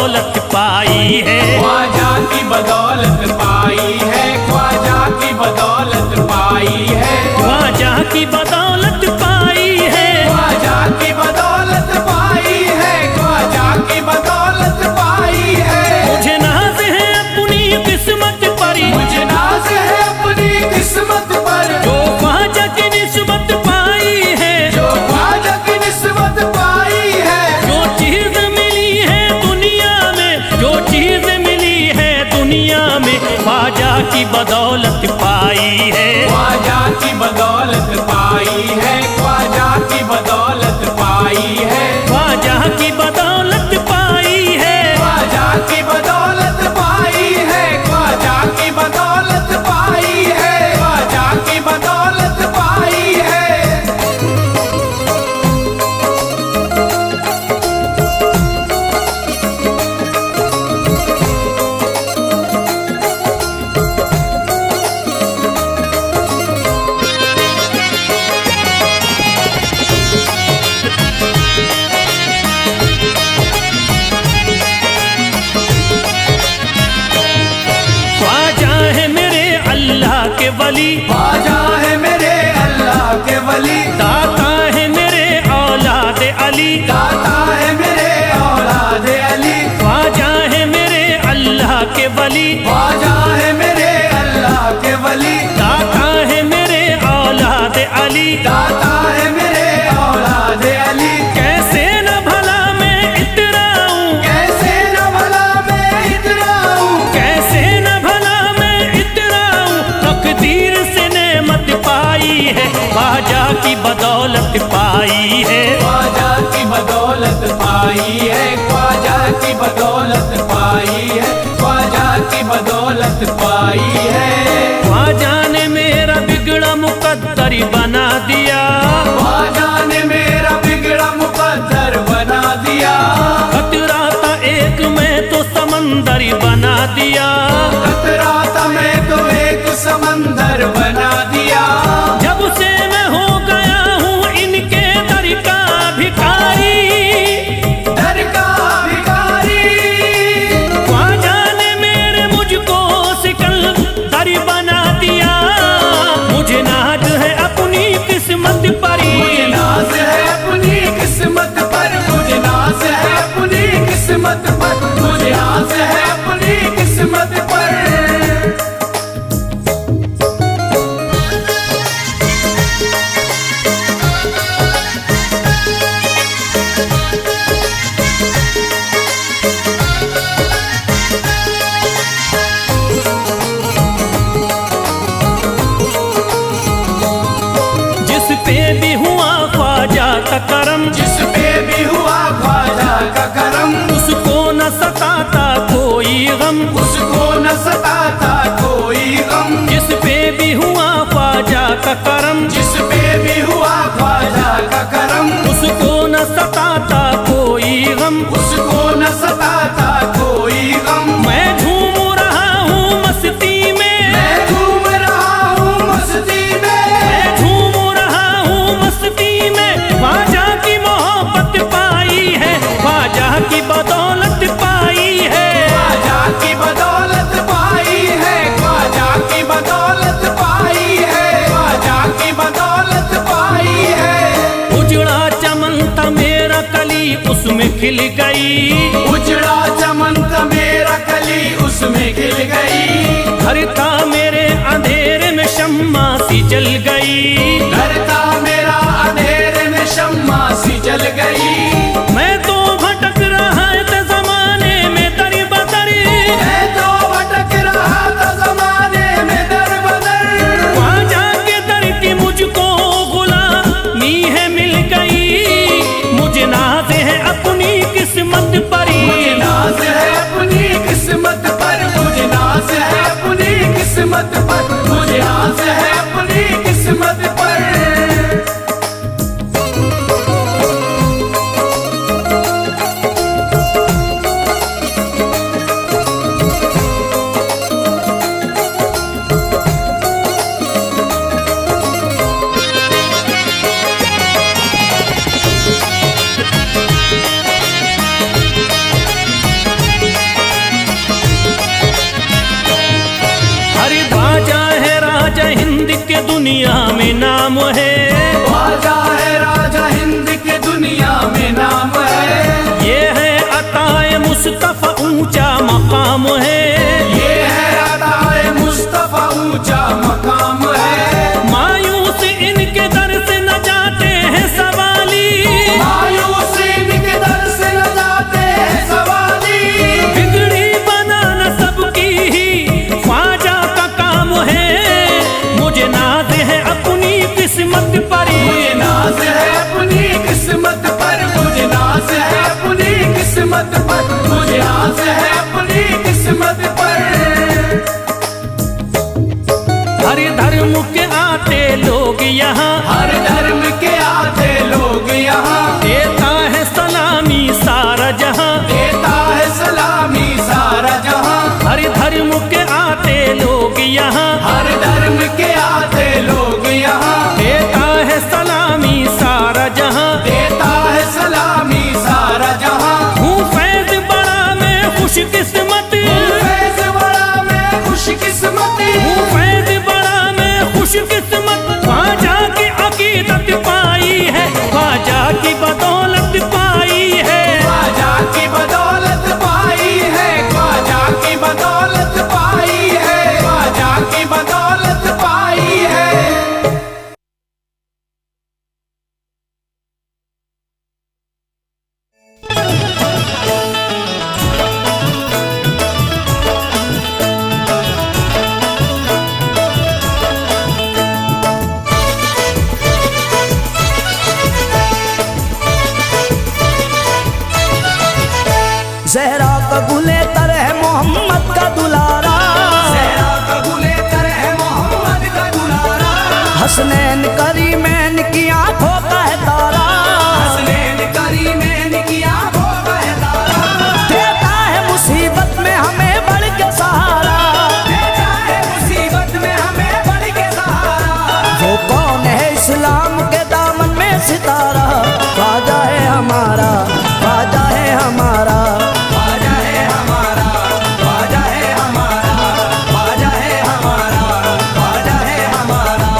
बदौलत पाई है, ख्वाजा की बदौलत पाई है, ख्वाजा की बदौलत पाई है, ख्वाजा की बदौलत पाई है, ख्वाजा की बदौलत पाई है, ख्वाजा की बदौलत पाई है। मुझे नाज है अपनी किस्मत पर, मुझे नाज है अपनी किस्मत पर, जो ख्वाजा की निस्बत पाई है, जो ख्वाजा की निस्बत पाई है। जो चीज मिली है दुनिया में, जो चीज मिली है दुनिया में, ख्वाजा की बदौलत पाई है, ख्वाजा की बदौलत पाई है, ख्वाजा की बदौलत पाई है, ख्वाजा की बदौलत पाई है, ख्वाजा की बदौलत पाई है, ख्वाजा की बदौलत पाई है, ख्वाजा की बदौलत पाई है। ख्वाजा है मेरे अल्लाह के वली, ख्वाजा है मेरे अल्लाह के वली, दाता है मेरे औलाद अली, दाता है मेरे औलाद अली, ख्वाजा है मेरे अल्लाह के वली, ख्वाजा है मेरे अल्लाह के वली, दाता है मेरे औलाद अली, दाता है मेरे औलाद अली। कैसे न भला मैं इतराऊं, कैसे न भला मैं इतराऊं, कैसे न भला मैं इतराऊं, तकदीर से नेमत पाई है, ख्वाजा की बदौलत पाई है, ख्वाजा की बदौलत पाई है, ख्वाजा की बदौलत पाई है, ख्वाजा की बदौलत पाई है। ख्वाजा ने मेरा बिगड़ा मुकद्दर बना दिया, ख्वाजा ने मेरा बिगड़ा मुकद्दर बना दिया, खतरा था एक मैं तो समंदर बना दिया, खतरा था मैं तो एक समंदर बना दिया। जब से मैं हो गया हूँ इनके दर का भिखारी, दर का भिखारी, ख्वाजा ने मेरे मुझको सिकंदर बना दिया, मुझे नाज है अपनी किस्मत पर, मुझे नाज है अपनी किस्मत पर, मुझे नाज है अपनी किस्मत पर, मुझे नाज है अपनी किस्मत पर। जिस पे भी हुआ ख्वाजा का करम, जिस पे भी हुआ ख्वाजा का करम, उसको न सताता कोई गम, उसको न सताता कोई गम। जिस पे भी हुआ ख्वाजा का करम, जिस पे भी हुआ ख्वाजा का करम, उसको न सताता कोई गम, उसको न सताता कोई गम। मैं झूम रहा हूँ मस्ती में, मैं झूम रहा हूँ मस्ती में, मैं झूम रहा हूँ मस्ती में, ख्वाजा की मोहब्बत पाई है, ख्वाजा की बदौलत पाई है, ख्वाजा की बदौलत पाई है, ख्वाजा की बदौलत पाई है, ख्वाजा की बदौलत पाई है। उजड़ा चमन था मेरा कली उसमें खिल गई, उजड़ा चमन था मेरा कली उसमें खिल गई, घर था मेरे अंधेरे में शम्मा सी जल गई, घर था मेरा अंधेरे में शम्मा सी जल गई। मैं तो भटक रहा था जमाने में दर बदर, मैं तो भटक रहा था जमाने में दर बदर, ख्वाजा के दर की मुझको गुलामी है मिल गई, मुझे नाज है अपनी किस्मत पर, मुझे नाज है अपनी किस्मत पर, मुझे नाज है अपनी किस्मत के दुनिया में नाम है। ख्वाजा है राजा हिंद के दुनिया में नाम है। ये है अताए मुस्तफा ऊंचा मकाम है। ये है अताए मुस्तफा ऊंचा मकाम है। मायूस इनके दर से न जाते हैं सवाली। मायूस इनके दर से न जाते हैं सवाली। बिगड़ी बनाना सबकी ही ख्वाजा का काम है। मुझे नाज है अपनी किस्मत पर। मुझे नाज है अपनी किस्मत पर। मुझे नाज है अपनी किस्मत पर। मुझे नाज है अपनी किस्मत पर। हर धर्म के आते लोग यहाँ। हर धर्म के आते लोग यहाँ। देता है सलामी सारा जहाँ। देता है सलामी सारा जहाँ। हर धर्म के आते लोग यहाँ। हर धर्म के आते लोग यहाँ। देता है सलामी सारा जहाँ। देता है सलामी सारा जहाँ। हूँ फैज बड़ा मैं खुशकिस्मत। फैज बड़ा मैं खुशकिस्मत। हूँ फैज बड़ा मैं खुशकिस्मत। ख्वाजा की अकीदत पाई है। ख्वाजा की बदौलत पाई है। ख्वाजा की बदौलत पाई है। ख्वाजा की बदौलत पाई है। ख्वाजा की बदौलत पाई है। ज़हरा का गुले तर है मोहम्मद का दुलारा। ज़हरा का गुले तर है मोहम्मद का दुलारा। हसनैन करीमैन की आंखों का है तारा। हसनैन करीमैन की आंखों का है तारा। देता है मुसीबत में हमें बढ़ के सहारा। देता है मुसीबत में हमें बढ़ के सहारा। वो कौन है इस्लाम के दामन में सितारा। ख्वाजा है हमारा। ख्वाजा है हमारा। ख्वाजा है हमारा। ख्वाजा है हमारा। ख्वाजा है हमारा। ख्वाजा है हमारा।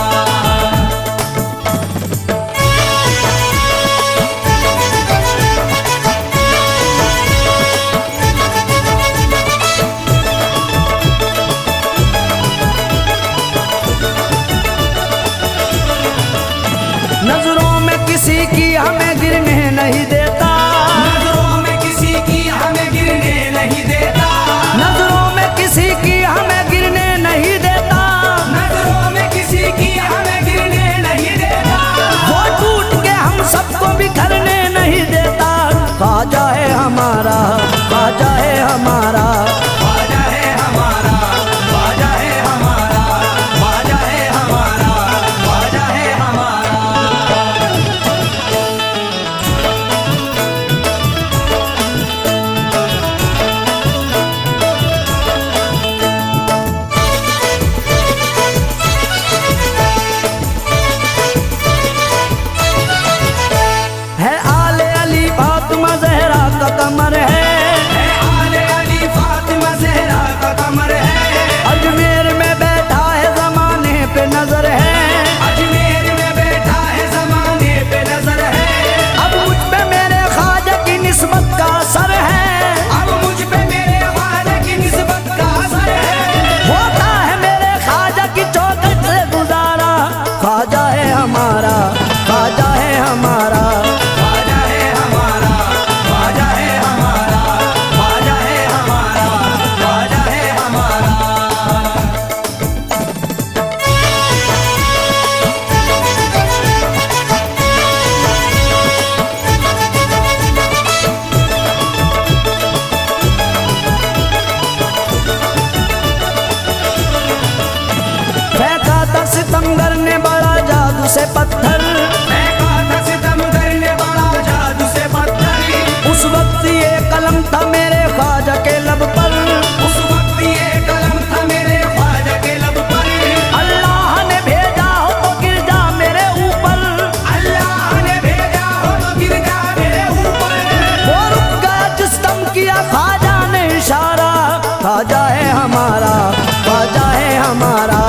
नजरों में किसी की हमें गिरने नहीं देता। नजरों में किसी की हमें गिरने नहीं देता। नजरों में किसी की हमें गिरने नहीं देता। नजरों में किसी की हमें गिरने नहीं देता। वो टूट के हम सबको बिखरने नहीं देता। ख्वाजा है हमारा। ख्वाजा है हमारा। ख्वाजा है हमारा। ख्वाजा है हमारा। ख्वाजा है हमारा। ख्वाजा है हमारा। है आले अली फातिमा ज़हरा का कमर है। आले अली फातिमा ज़हरा का कमर है। अजमेर में बैठा है ज़माने पे नजर है। अजमेर में बैठा है ज़माने पे नजर है। अब मुझ पे मेरे ख्वाजा की निस्बत का असर है। अब मुझ पे मेरे ख्वाजा की निस्बत का असर है। होता है मेरे ख्वाजा की चौखट से गुजारा। ख्वाजा है हमारा। ख्वाजा है हमारा। ख्वाजा है हमारा। ख्वाजा है हमारा। ख्वाजा है हमारा। ख्वाजा है हमारा। फेंका था सितमगर ने बड़ा जादू से पत्थर। फेंका था सितमगर ने बड़ा जादू से पत्थर। उस वक्त ये कलम था मेरे ख्वाजा के लब पर। उस वक्त ये कलम था मेरे ख्वाजा के लब पर। अल्लाह ने भेजा हो तो गिर जा मेरे ऊपर। अल्लाह ने भेजा हो तो गिर जा मेरे ऊपर। वो रुक गया जिस दम किया ख्वाजा ने इशारा। ख्वाजा है हमारा। ख्वाजा है हमारा।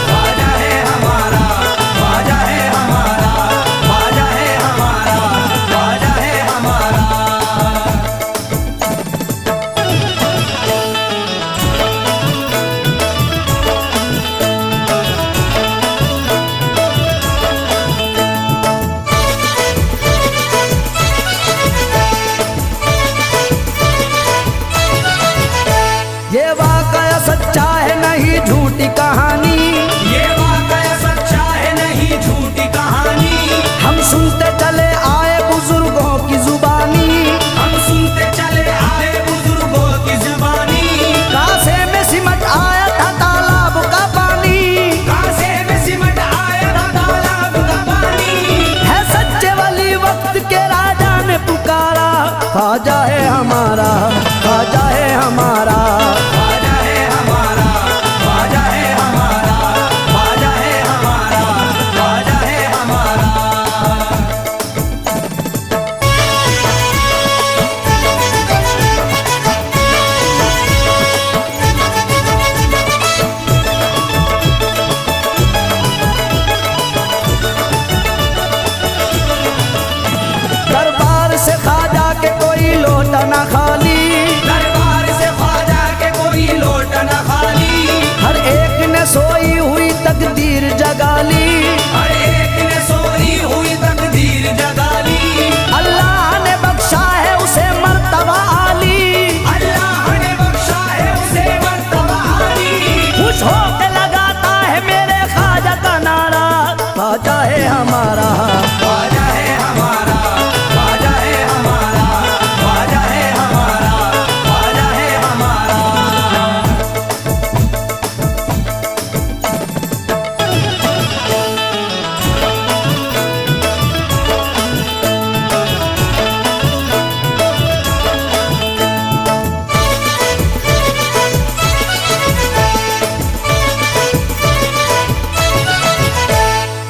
ख्वाजा है हमारा। ये वाकया सच्चा है नहीं झूठी कहानी, ये वाकया सच्चा है नहीं झूठी कहानी। हम सुनते चले आए बुजुर्गों की जुबानी, हम सुनते चले आए बुजुर्गों की जुबानी। कासे में सिमट आया था तालाब का पानी, कासे में सिमट आया था तालाब का पानी। है सच्चे वाली वक्त के राजा ने पुकारा, ख्वाजा है हमारा, ख्वाजा है हमारा। ख्वाजा है हमारा, ख्वाजा है हमारा, ख्वाजा है हमारा, ख्वाजा है हमारा। दरबार से ख्वाजा के कोई लोटा ना खाली, दरबार से ख्वाजा के कोई लोट न खाली। हर एक ने सोई हुई तकदीर जगा ली, हर एक ने सोई हुई तकदीर जगा ली। अल्लाह ने बख्शा है उसे मर्तबा आली, अल्लाह ने बख्शा है उसे मर्तबा आली। खुश होके लगाता है मेरे ख्वाजा का नारा, ख्वाजा है हमारा। ख्वाजा है हमारा, ख्वाजा है हमारा, ख्वाजा है हमारा, ख्वाजा है हमारा।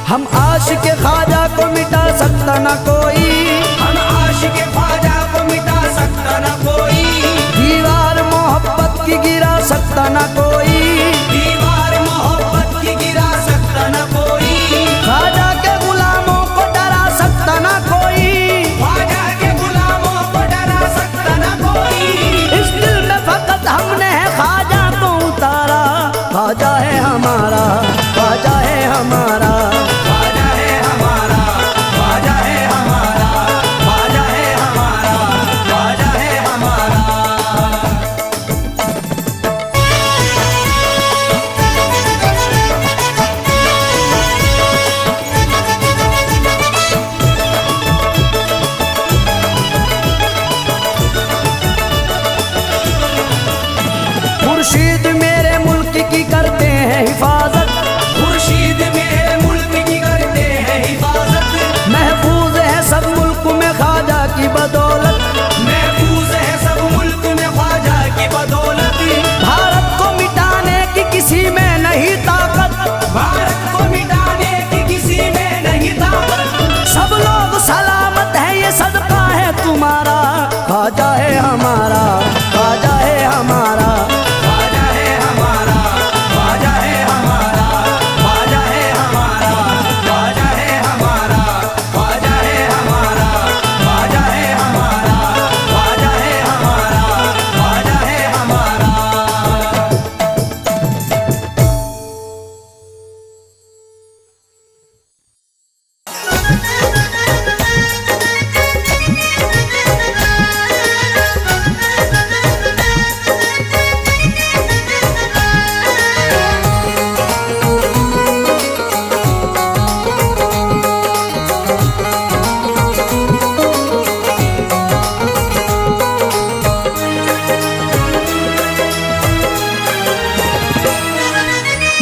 हम आशिक ख्वाजा को मिटा सकता ना कोई, हम आशिक ख्वाजा को मिटा सकता न कोई। दीवार मोहब्बत की गिरा सकता ना कोई, दीवार मोहब्बत की गिरा सकता न कोई। ख्वाजा के गुलामों को डरा सकता ना कोई, ख्वाजा के गुलामों को डरा सकता न कोई। इस दिल में फकत हमने है ख्वाजा को उतारा, ख्वाजा है हमारा, ख्वाजा है हमारा। ख्वाजा है हमारा, ख्वाजा है हमारा, ख्वाजा है हमारा, ख्वाजा है हमारा। मुर्शीद मेरे मुल्क की करते हैं हिफाजत, खुर्शीद मेरे मुल्क की करते हैं हिफाजत। महफूज है सब मुल्क में ख्वाजा की बदौलत, महफूज है सब मुल्क में ख्वाजा की बदौलत। भारत को मिटाने की किसी में नहीं ताकत, भारत को मिटाने की किसी में नहीं ताकत। सब लोग सलामत है ये सदका है तुम्हारा, ख्वाजा है हमारा, ख्वाजा है हमारा। ख्वाजा है हमारा, ख्वाजा है हमारा, ख्वाजा है हमारा, ख्वाजा है हमारा, ख्वाजा है हमारा, ख्वाजा है हमारा, ख्वाजा है हमारा, ख्वाजा है हमारा।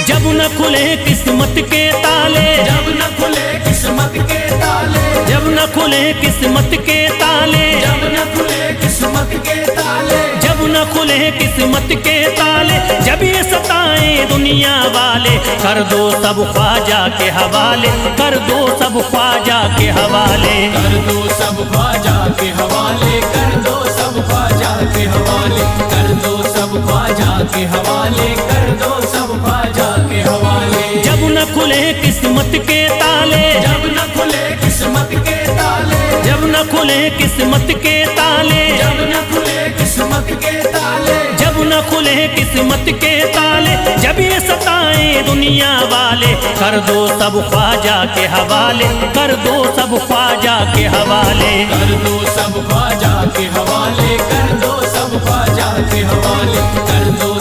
जब न खुले किस्मत के ताले, जब न खुले किस्मत के ताले, जब न खुले किस्मत के ताले, जब न खुले किस्मत के ताले, जब न खुले किस्मत के ताले, जब ये सताए दुनिया वाले, कर दो सब ख्वाजा के हवाले, कर दो सब ख्वाजा के हवाले। कर दो सब ख्वाजा के हवाले, कर दो सब ख्वाजा के हवाले, कर दो सब ख्वाजा के हवाले, कर दो सब ख्वाजा के हवाले। जब न खुले किस्मत के ताले, जब न खुले किस्मत के ताले, जब न खुले किस्मत के ताले, जब न खुले किस्मत के ताले, जब न खुले किस्मत के ताले, जब ये सताए दुनिया वाले, कर दो सब ख्वाजा के हवाले, कर दो सब ख्वाजा के हवाले। कर दो सब ख्वाजा के हवाले, कर दो सब ख्वाजा के हवाले, कर दो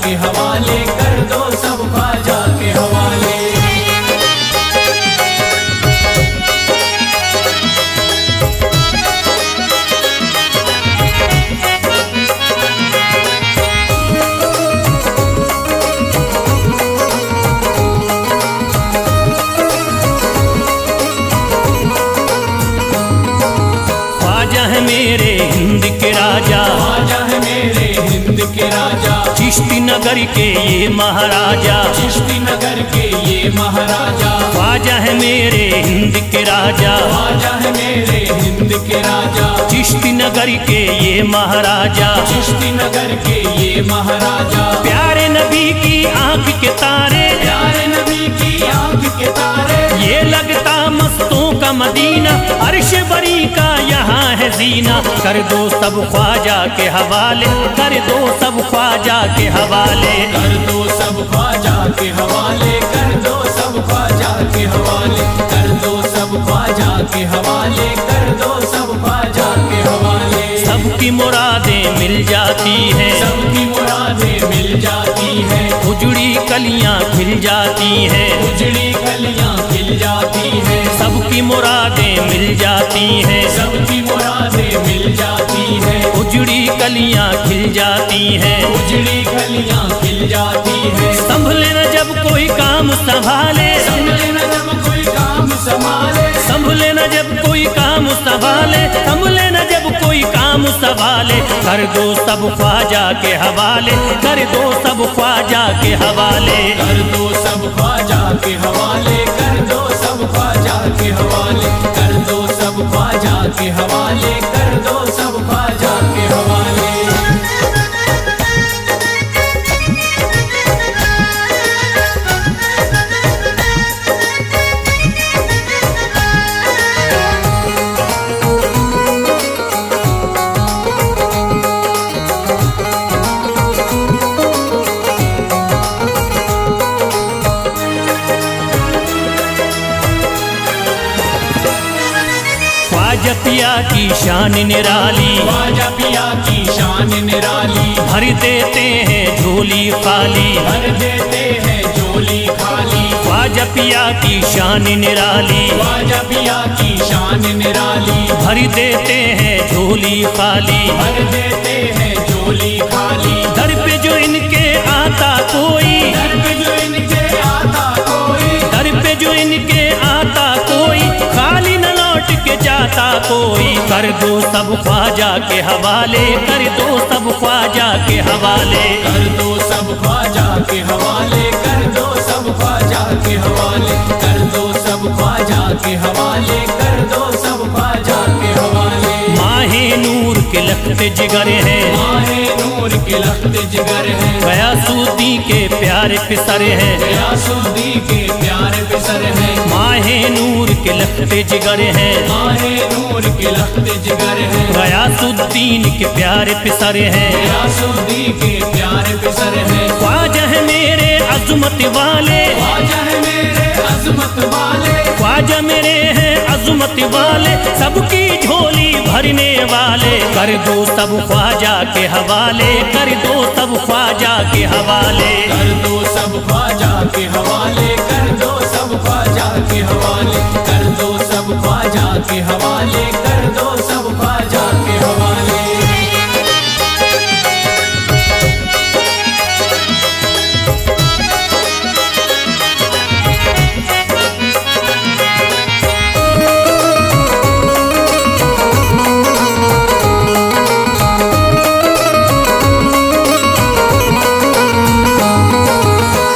के हवाले कर दो सब ख्वाजा के हवाले। ख्वाजा है मेरे हिंद के राजा, ख्वाजा है मेरे हिंद के राजा, चिश्ती नगर के ये महाराजा, चिश्ती नगर के ये महाराजा। ख्वाजा है मेरे हिंद के राजा, ख्वाजा है मेरे हिंद के राजा, चिश्ती नगर के ये महाराजा, चिश्ती नगर के ये महाराजा। प्यारे नबी की आंख के तारे, प्यारे नबी की आंख के तारे, ये लगता मस्तों का मदीना, अर्श बरी का यहाँ है जीना। कर दो सब ख्वाजा के हवाले, कर दो सब ख्वाजा के हवाले, कर दो सब ख्वाजा के हवाले, कर दो सब ख्वाजा के हवाले, कर दो सब ख्वाजा के हवाले, कर दो सब ख्वाजा के हवाले। सबकी मुरादें मिल जाती हैं, सबकी मुरादें मिल जाती है, उजड़ी कलियां खिल जाती हैं, उजड़ी कलियां खिल जाती है, सबकी मुरादें मिल जाती हैं, सबकी मुरादें मिल जाती है, उजड़ी कलियां खिल जाती हैं। उजड़ी कलियां खिल जाती है। संभले न जब कोई काम संभाले, संभले न जब कोई काम संभाले, संभले न जब कोई काम संभाले, संभले न जब कोई काम संभाले। कर दो सब ख्वाजा के हवाले, कर दो सब ख्वाजा के हवाले, कर दो सब ख्वाजा के हवाले, कर दो सब ख्वाजा के हवाले, कर दो सब ख्वाजा के हवाले, कर दो सब ख्वाजा के हवाले। ख्वाजा पिया की शान निराली, ख्वाजा पिया की शान निराली, भर देते हैं झोली खाली, भर देते हैं झोली खाली। ख्वाजा पिया की शान निराली, ख्वाजा पिया की शान निराली, भर देते हैं झोली खाली। भर देते हैं झोली खाली। दर पे जो इनके आता कोई, दर पे जो इनके आता कोई, दर पे जो इनके आता कोई, खाली न लौट के जाता कोई। कर दो सब ख्वाजा के हवाले, कर दो सब ख्वाजा के हवाले, कर दो सब ख्वाजा के हवाले, कर दो सब ख्वाजा के हवाले, कर दो सब ख्वाजा के हवाले, कर दो सब ख्वाजा के हवाले। माहे नूर के लखते जिगर हैं, माहे नूर के लखते जिगर हैं, गयासुद्दीन के प्यारे पिसर हैं, गयासुद्दीन के प्यारे पिसर हैं। माहे नूर के लखते जिगर हैं, माहे नूर के लखते जिगर हैं, गयासुद्दीन के प्यारे पिसर हैं। गयासुद्दीन के प्यारे पिसर हैं। ख्वाजा है मेरे अज़मत वाले, ख्वाजा है मेरे अज़मत वाले, ख्वाजा मेरे हैं अज़मत वाले, सबकी झोली भरने वाले। कर दो सब ख्वाजा के हवाले, कर दो सब ख्वाजा के हवाले, कर दो सब ख्वाजा के हवाले, कर दो सब ख्वाजा के हवाले, कर दो सब ख्वाजा के हवाले, कर दो सब ख्वाजा के हवाले।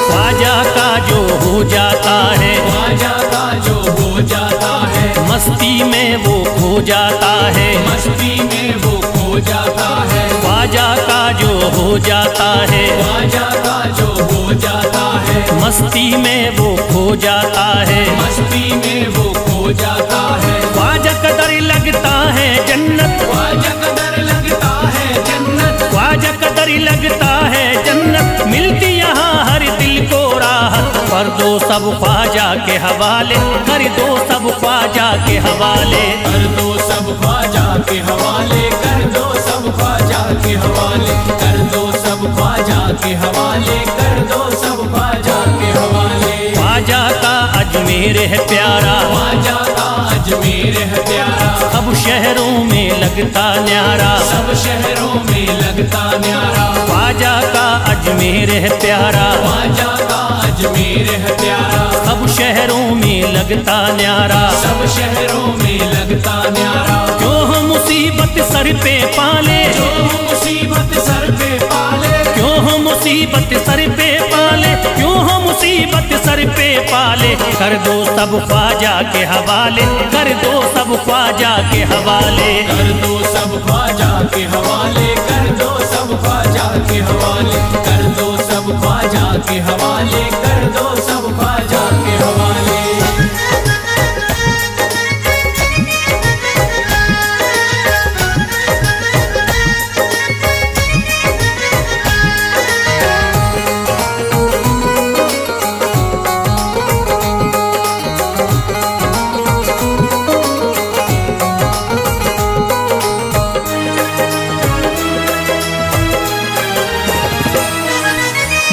ख्वाजा का जो हो जाता है, ख्वाजा का जो हो जाता है, मस्ती में वो खो जाता है, मस्ती में वो खो जाता है। ख्वाजा का जो हो जाता है, ख्वाजा का जो हो जाता है, मस्ती में वो खो जाता है। मस्ती में वो खो जाता है। ख्वाजा कदर लगता है जन्नत, ख्वाजा कदर लगता है जन्नत, ख्वाजा कदर लगता है जन्नत, मिलती यहाँ हर दिल को राहत। कर दो सब ख्वाजा के हवाले, कर दो सब ख्वाजा के हवाले, कर दो सब ख्वाजा के हवाले, कर दो सब ख्वाजा के हवाले, कर दो सब ख्वाजा ख्वाजा के हवाले कर दो सब ख्वाजा के हवाले। ख्वाजा का अजमेर है प्यारा, ख्वाजा का अजमेर है प्यारा, सब शहरों में लगता न्यारा, सब शहरों में लगता न्यारा। ख्वाजा का अजमेर है प्यारा, ख्वाजा का अजमेर है प्यारा, सब शहरों में लगता न्यारा। सब शहरों में लगता न्यारा। क्यों हम मुसीबत सर पे पाले, जो मुसीबत सर पे पाले, क्यों हम मुसीबत सर पे पाले, क्यों हम मुसीबत सर पे पाले। कर दो सब ख्वाजा के हवाले, कर दो सब ख्वाजा के हवाले। कर दो सब ख्वाजा के हवाले, कर दो सब ख्वाजा के हवाले, कर दो सब ख्वाजा के हवाले, कर दो सब ख्वाजा के हवाले।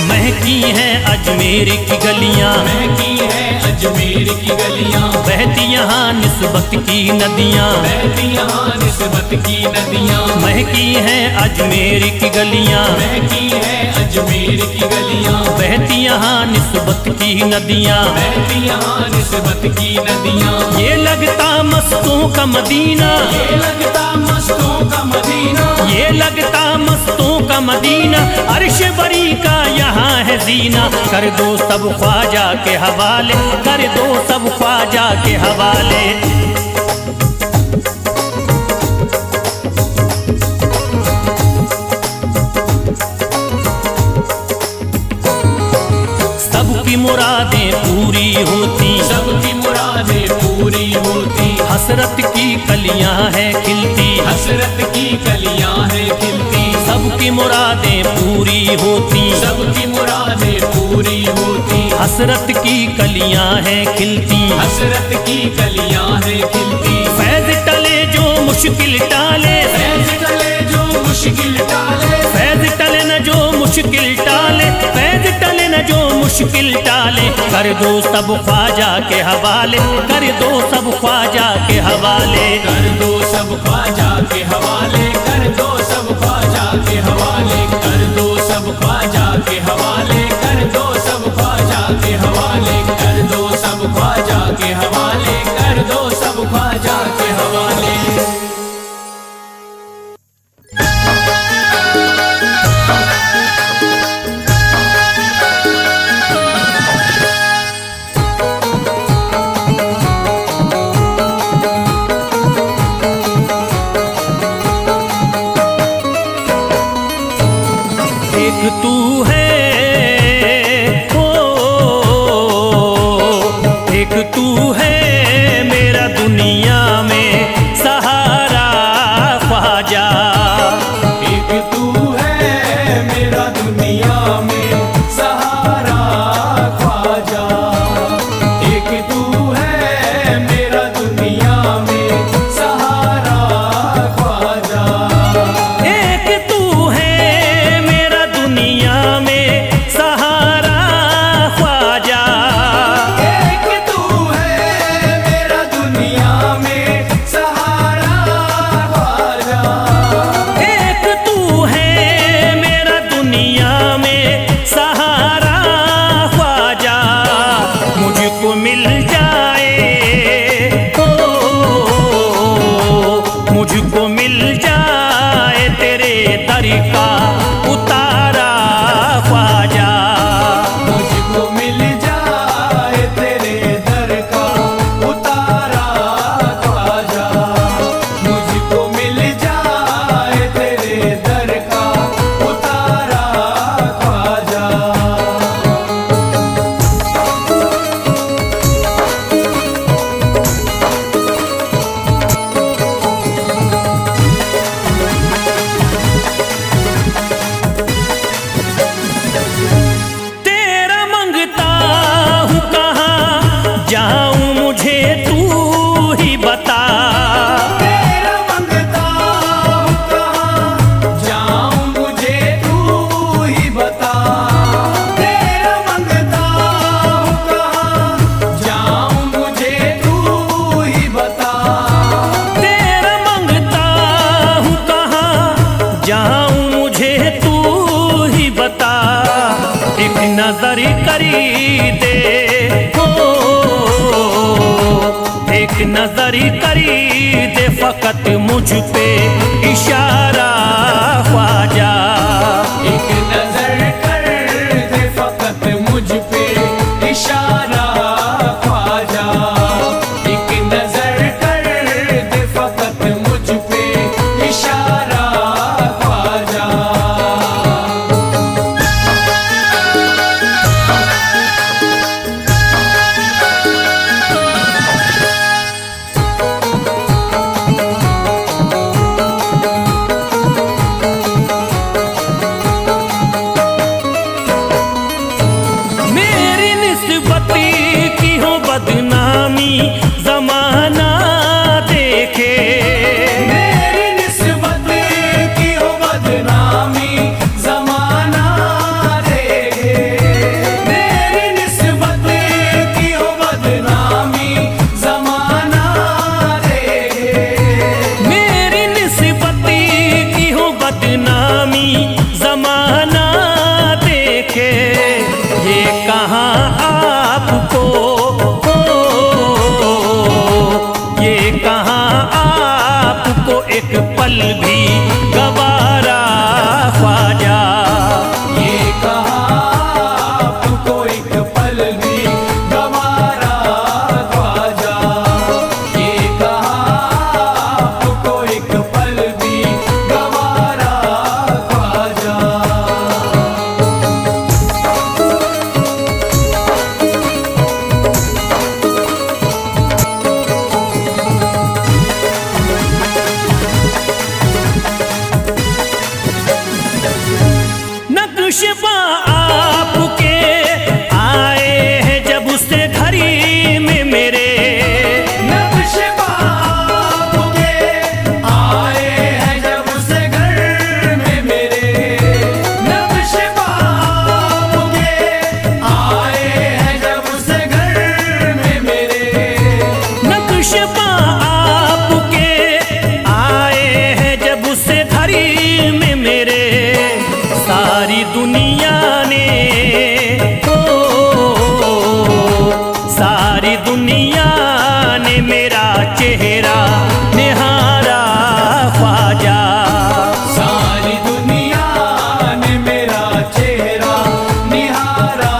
महकी हैं अजमेर की गलियां, महकी है अजमेर की गलियां, बहती यहाँ निस्बत की नदियाँ, बहती यहाँ निस्बत की नदियां। महकी हैं अजमेर की गलियां, महकी है अजमेर की गलियां, बहती यहाँ निस्बत की नदियाँ। बहती यहाँ निस्बत की नदियां। ये लगता मस्तों का मदीना, ये लगता मस्तों का मदीना, ये लगता मस्तों का मदीना, अर्श बरी का यहाँ है जीना। कर दो सब ख्वाजा के हवाले, कर दो सब ख्वाजा के हवाले। सबकी मुरादें पूरी होती, सबकी मुरादें पूरी होती, हसरत की कलियां हैं खिलती, हसरत की कलियां हैं खिलती। सबकी मुरादें पूरी होती, सबकी मुरादें पूरी होती, हसरत की कलियां हैं खिलती। हसरत की कलियां हैं खिलती। फैज टले जो मुश्किल टाले, फैज टले जो मुश्किल टाले, फैज टले न जो मुश्किल टाले, फैज टले न जो मुश्किल टाले। कर दो सब ख्वाजा के हवाले, कर दो सब ख्वाजा के हवाले। कर दो सब ख्वाजा के हवाले, कर दो सब ख्वाजा के हवाले, कर दो सब ख्वाजा के हवाले, कर दो सब ख्वाजा के हवाले, कर दो सब ख्वाजा के हवाले, कर दो सब ख्वाजा के हवाले। एक तू है ओ, एक तू है मेरा दुनिया में सहारा ख्वाजा। एक तू है मेरा दुनिया में सहारा ख्वाजा, एक तू है मेरा दुनिया में सहारा ख्वाजा। एक तू है मेरा दुनिया में सहारा ख्वाजा। एक तू है मेरा दुनिया में सहारा ख्वाजा। एक तू है मेरा दुनिया में बता एक नजर करी दे हो, एक नजर करी दे फकत मुझ पे इशारा ख्वाजा। एक नजर कर दे फकत मुझ पे इशारा ख्वाजा। एक नजर कर दे फकत मुझ पे इशारा ख्वाजा। मेरी निस्बती की हो बदनामी जमाना देखे, मेरी निस्बत की हो बदनामी जमाना देखे। मेरी निस्बत की हो बदनामी जमाना देखे। मेरी निस्बती की हो बदनामी जमाना देखे। ये कहाँ आपको हो, ये कहाँ आपको एक पल भी गवारा ख्वाजा। ये कहाँ आपको एक पल भी गवारा ख्वाजा। ये कहाँ आपको एक पल भी गवारा ख्वाजा। नक्शबा आपके आए हैं जब उससे घड़ी में मेरे, नक्शबा आपके आए हैं जब उस घर में मेरे। नक्शबा आपके आए हैं जब उस घर में मेरे। नक्शबा आपके आए हैं जब उससे घड़ी में मेरे। सारी दुनिया ने हो, सारी दुनिया ने मेरा चेहरा निहारा ख्वाजा। सारी दुनिया ने मेरा चेहरा निहारा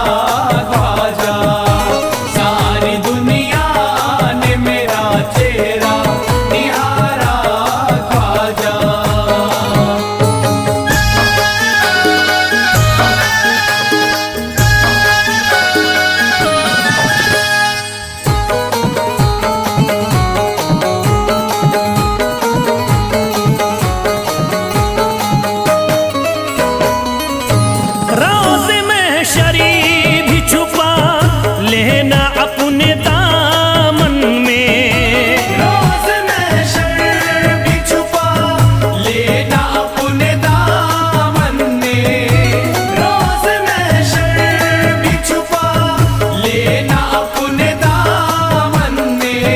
ख्वाजा। सारी दुनिया ने मेरा चेहरा निहारा ख्वाजा। रोज़ महशरी भी छुपा लेना अपने दामन में। रोज़ महशर भी छुपा लेना अपने दामन में। रोज़ महशर भी छुपा लेना अपने दामन में।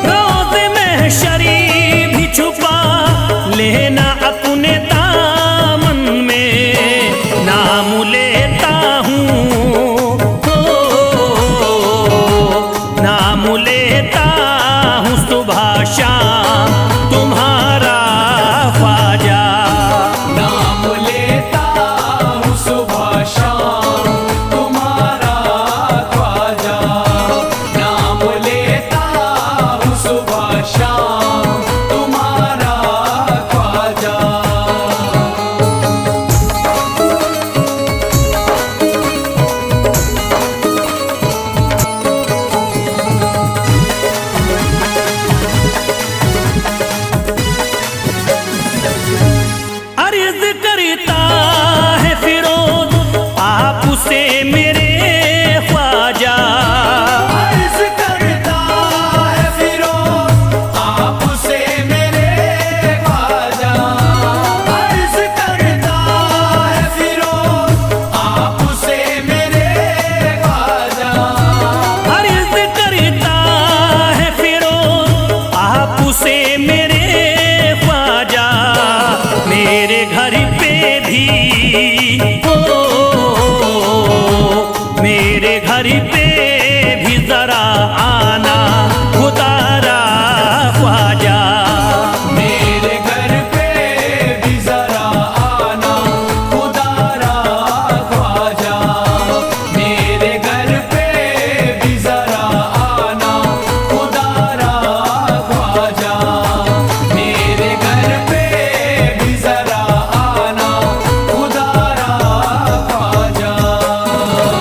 रोज़ महशरी भी छुपा लेना अपने दामन में। नाम लेता हूँ हो, नाम लेता हूँ सुबह शाम तुम्हारा ख्वाजा। नाम लेता हूँ सुबह शाम तुम्हारा ख्वाजा। नाम लेता हूँ सुबह शाम तुम्हारा ख्वाजा। अर्ज करता है फिरोज आपसे मेरे ख्वाजा। अर्ज करता है फिरोज आपसे मेरे ख्वाजा। अर्ज करता है फिरोज आपसे मेरे ख्वाजा। अर्ज करता है फिरोज आपसे मेरे ख्वाजा। मेरे घर पे भी